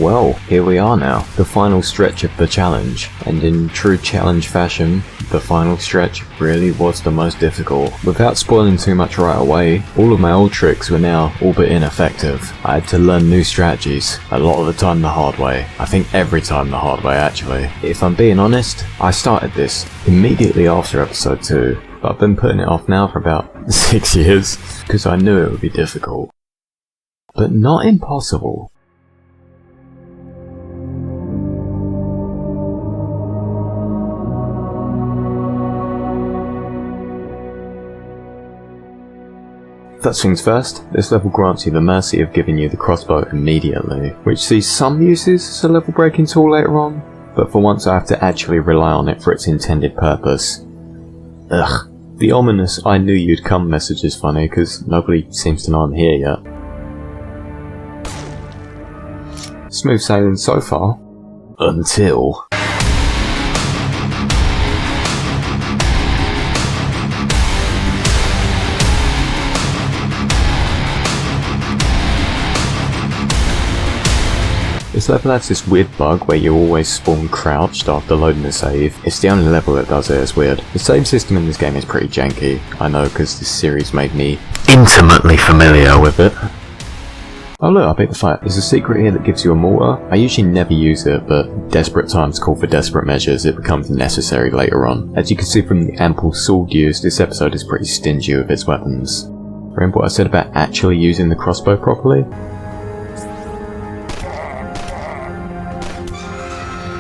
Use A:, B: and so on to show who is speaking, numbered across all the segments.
A: Well, here we are now, the final stretch of the challenge, and in true challenge fashion, the final stretch really was the most difficult. Without spoiling too much right away, all of my old tricks were now all but ineffective. I had to learn new strategies, a lot of the time the hard way. I think every time the hard way actually. If I'm being honest, I started this immediately after episode 2, but I've been putting it off now for about 6 years, because I knew it would be difficult. But not impossible. First things first, this level grants you the mercy of giving you the crossbow immediately, which sees some uses as a level breaking tool later on, but for once I have to actually rely on it for its intended purpose. Ugh, the ominous "I knew you'd come" message is funny because nobody seems to know I'm here yet. Smooth sailing so far, until... This level has this weird bug where you always spawn crouched after loading the save. It's the only level that does it, it's weird. The save system in this game is pretty janky, I know, because this series made me intimately familiar with it. Oh look, I beat the fight. There's a secret here that gives you a mortar. I usually never use it, but desperate times call for desperate measures. It becomes necessary later on. As you can see from the ample sword use, this episode is pretty stingy with its weapons. Remember what I said about actually using the crossbow properly?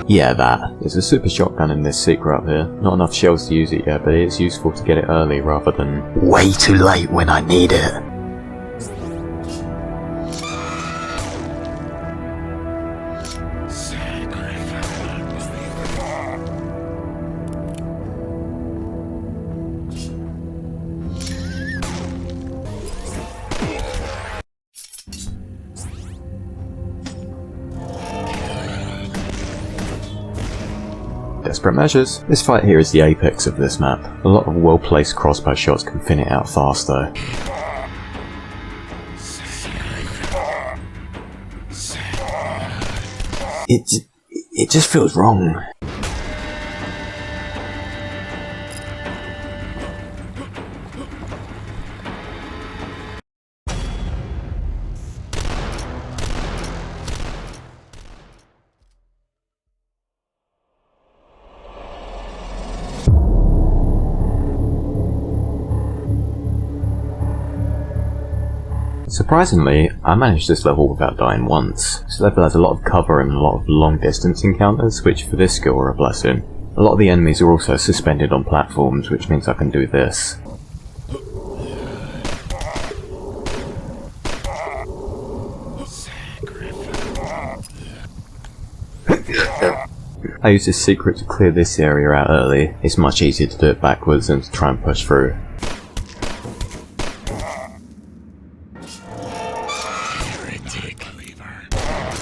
A: Yeah, that. There's a super shotgun in this secret up here. Not enough shells to use it yet, but it's useful to get it early rather than way too late when I need it. Desperate measures. This fight here is the apex of this map. A lot of well-placed crossbow shots can thin it out fast though. It just feels wrong. Surprisingly, I managed this level without dying once. This level has a lot of cover and a lot of long distance encounters, which for this skill are a blessing. A lot of the enemies are also suspended on platforms, which means I can do this. I use this secret to clear this area out early. It's much easier to do it backwards than to try and push through.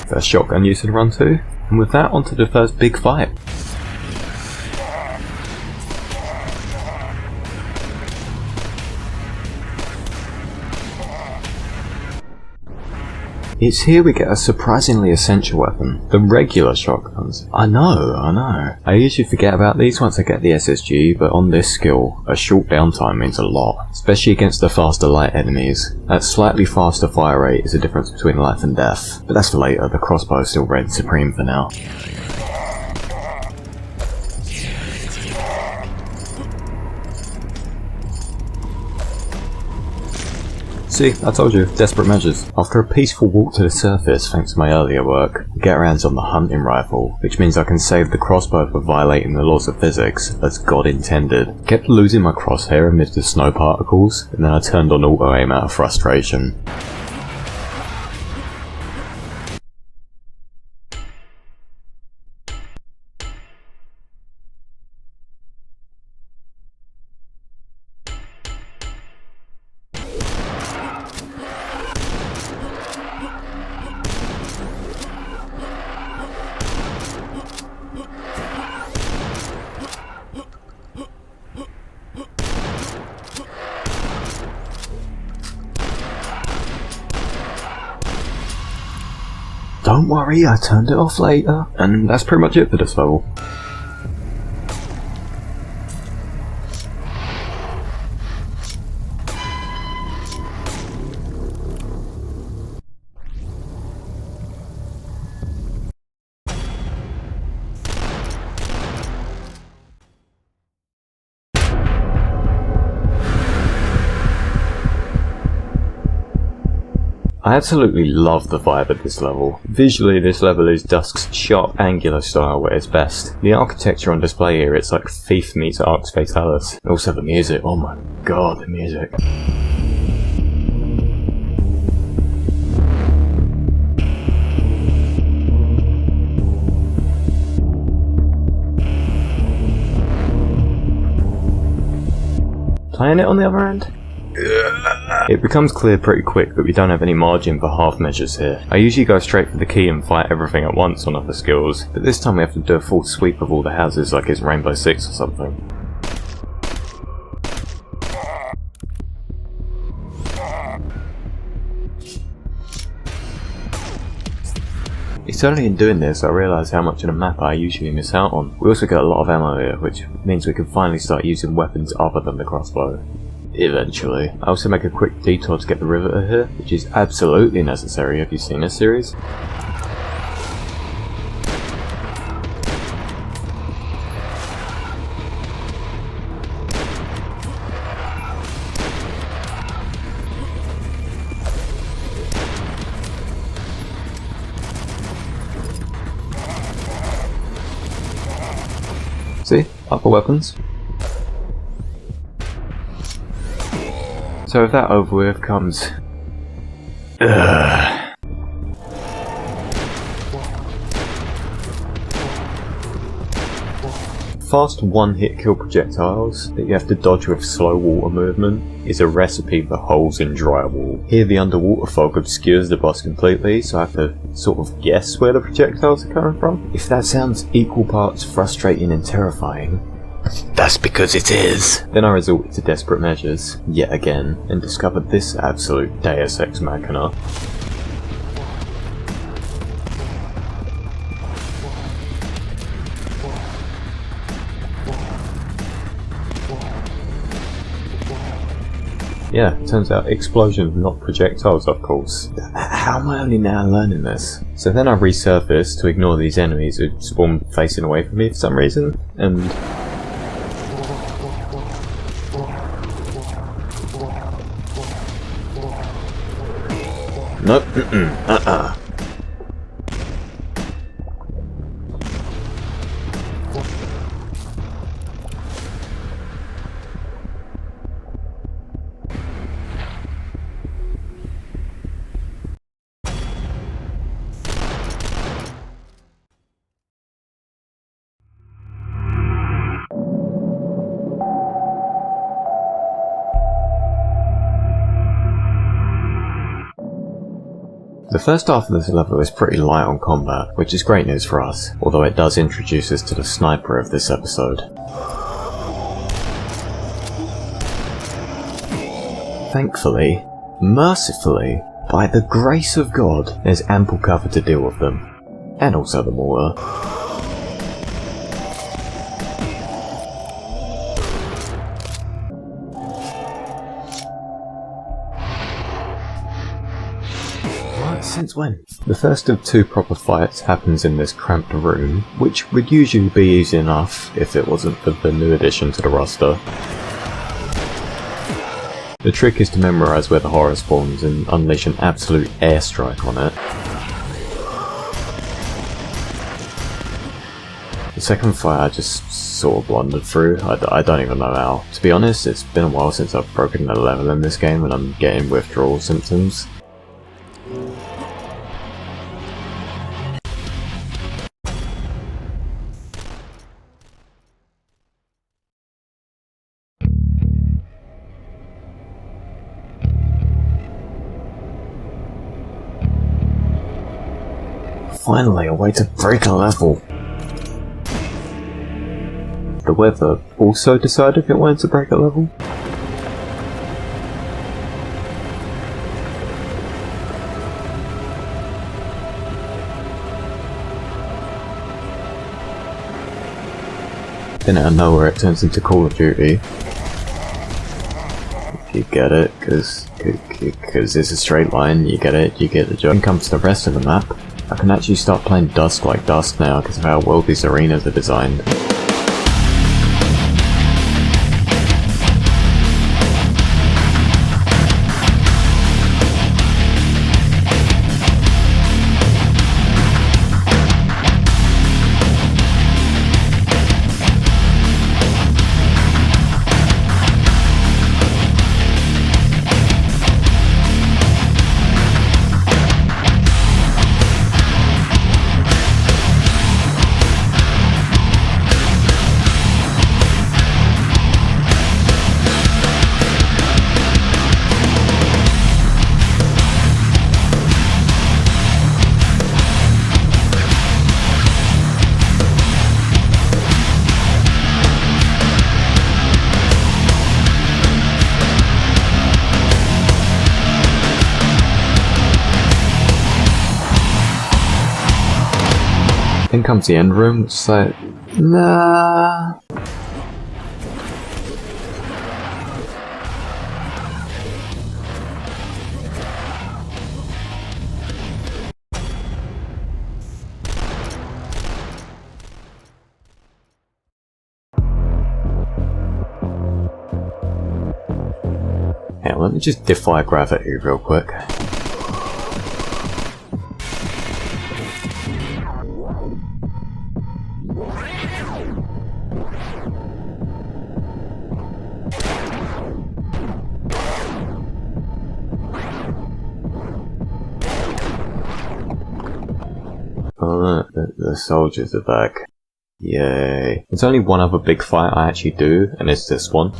A: First shotgun use in run 2, and with that onto the first big fight. It's here we get a surprisingly essential weapon, the regular shotguns. I know. I usually forget about these once I get the SSG, but on this skill, a short downtime means a lot, especially against the faster light enemies. That slightly faster fire rate is the difference between life and death, but that's for later. The crossbow still reigns supreme for now. See, I told you, desperate measures. After a peaceful walk to the surface thanks to my earlier work, I get our hands on the hunting rifle, which means I can save the crossbow for violating the laws of physics, as God intended. Kept losing my crosshair amid the snow particles, and then I turned on auto aim out of frustration. Don't worry, I turned it off later. And that's pretty much it for this level. I absolutely love the vibe of this level. Visually, this level is Dusk's sharp, angular style at its best. The architecture on display here, it's like Thief meets Arx Fatalis. Also the music, oh my god, the music. Playing it on the other end? It becomes clear pretty quick that we don't have any margin for half measures here. I usually go straight for the key and fight everything at once on other skills, but this time we have to do a full sweep of all the houses like it's Rainbow Six or something. It's only in doing this I realise how much of the map I usually miss out on. We also get a lot of ammo here, which means we can finally start using weapons other than the crossbow. Eventually. I also make a quick detour to get the riveter here, which is absolutely necessary. Have you seen this series? See? Upper weapons. So with that over with comes... Fast one-hit kill projectiles that you have to dodge with slow water movement is a recipe for holes in drywall. Here the underwater fog obscures the boss completely, so I have to sort of guess where the projectiles are coming from. If that sounds equal parts frustrating and terrifying, that's because it is. Then I resorted to desperate measures, yet again, and discovered this absolute Deus Ex Machina. Yeah, turns out explosions, not projectiles, of course. How am I only now learning this? So then I resurfaced to ignore these enemies who spawned facing away from me for some reason, and... Nope, The first half of this level is pretty light on combat, which is great news for us, although it does introduce us to the sniper of this episode. Thankfully, mercifully, by the grace of God, there's ample cover to deal with them. And also the mortar. Since when? The first of two proper fights happens in this cramped room, which would usually be easy enough if it wasn't for the new addition to the roster. The trick is to memorise where the horror spawns and unleash an absolute airstrike on it. The second fight I just sort of blundered through. I don't even know how. To be honest, it's been a while since I've broken a level in this game and I'm getting withdrawal symptoms. Finally, a way to break a level. The weather also decided it wanted to break a level. Then out of nowhere it turns into Call of Duty. If you get it, because it's a straight line, you get it, you get the joke. Then comes the rest of the map. I can actually start playing Dusk like Dusk now because of how well these arenas are designed. Then comes the end room, it's like, nah. Hey, let me just defy gravity real quick. Oh look, the soldiers are back. Yay. There's only one other big fight I actually do, and it's this one.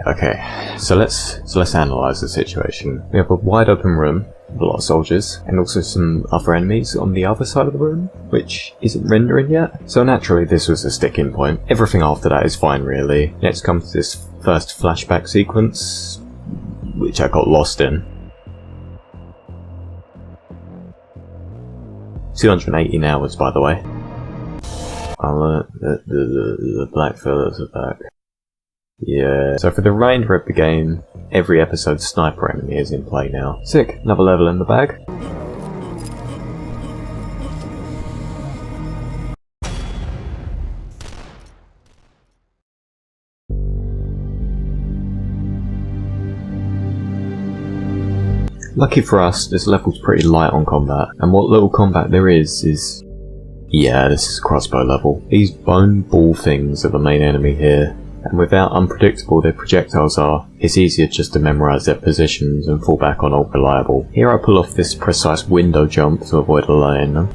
A: Okay. So let's analyze the situation. We have a wide open room with a lot of soldiers, and also some other enemies on the other side of the room, which isn't rendering yet. So naturally this was a sticking point. Everything after that is fine really. Next comes this first flashback sequence, which I got lost in. 218 hours, by the way. Oh, the black fellas are back. Yeah. So for the remainder of the game, every episode's sniper enemy is in play now. Sick. Another level in the bag. Lucky for us, this level's pretty light on combat, and what little combat there is... Yeah, this is a crossbow level. These bone ball things are the main enemy here. And with how unpredictable their projectiles are, it's easier just to memorise their positions and fall back on old reliable. Here I pull off this precise window jump to avoid allaying them.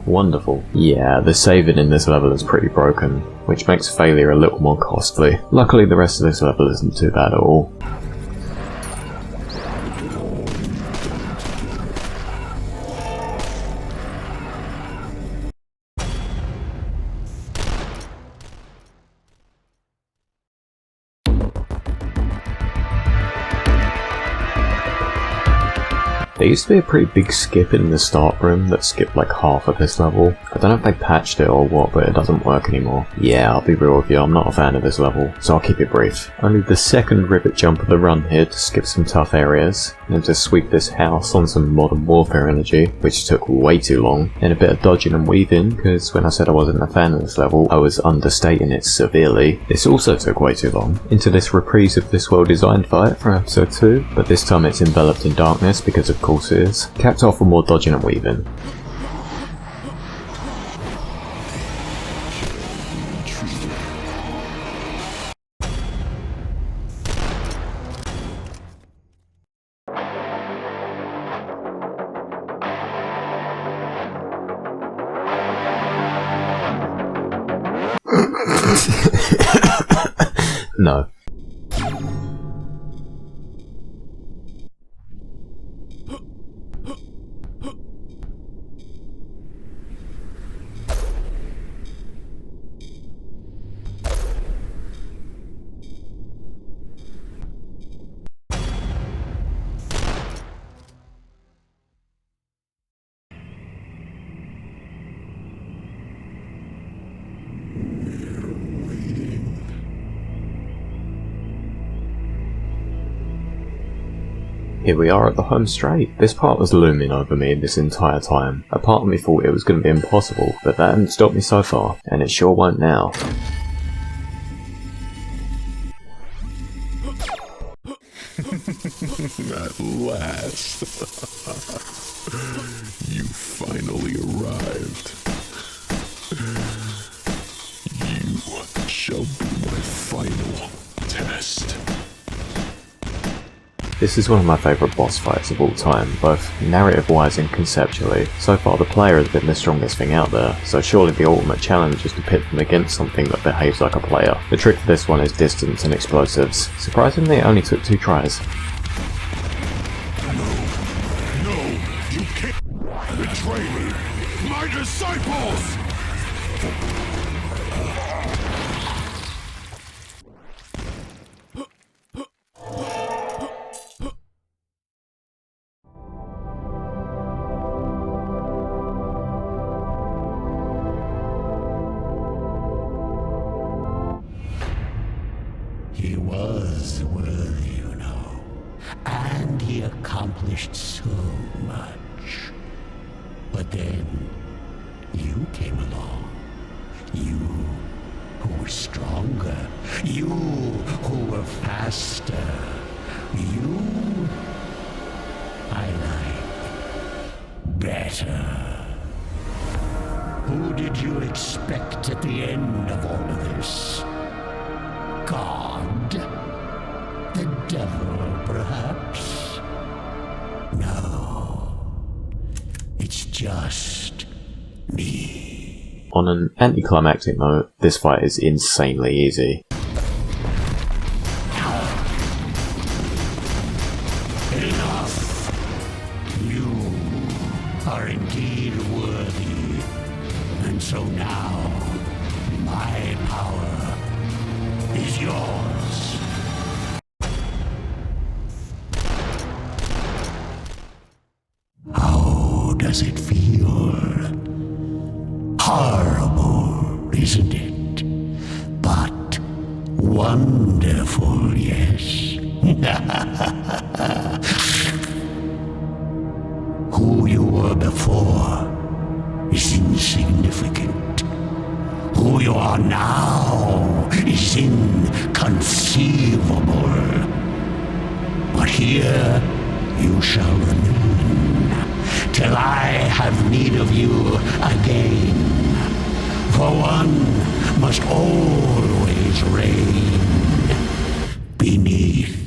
A: Wonderful. Yeah, the saving in this level is pretty broken, which makes failure a little more costly. Luckily the rest of this level isn't too bad at all. There used to be a pretty big skip in the start room that skipped like half of this level. I don't know if they patched it or what, but it doesn't work anymore. Yeah, I'll be real with you, I'm not a fan of this level, so I'll keep it brief. Only the second rivet jump of the run here to skip some tough areas, and to sweep this house on some Modern Warfare energy, which took way too long, and a bit of dodging and weaving, because when I said I wasn't a fan of this level, I was understating it severely. This also took way too long. Into this reprise of this well-designed fight from episode 2, but this time it's enveloped in darkness because of course it is. Capped off with more dodging and weaving. No. Here we are at the home straight. This part was looming over me this entire time. A part of me thought it was going to be impossible, but that hadn't stopped me so far, and it sure won't now.
B: At last. You finally arrived. You shall be my final test.
A: This is one of my favourite boss fights of all time, both narrative-wise and conceptually. So far the player has been the strongest thing out there, so surely the ultimate challenge is to pit them against something that behaves like a player. The trick for this one is distance and explosives. Surprisingly it only took 2 tries.
B: No, you can't betray me! My disciples!
C: He was worthy, you know, and he accomplished so much. But then, you came along. You who were stronger. You who were faster. You I like better. Who did you expect at the end of all of this? God? The devil, perhaps? No. It's just me.
A: On an anticlimactic note, this fight is insanely easy.
C: Enough! You are indeed worthy. And so now, my power is yours. How does it feel? Horrible, isn't it? But wonderful, yes. Who you were before is insignificant. Who you are now is inconceivable. But here you shall remain, till I have need of you again. For one must always reign beneath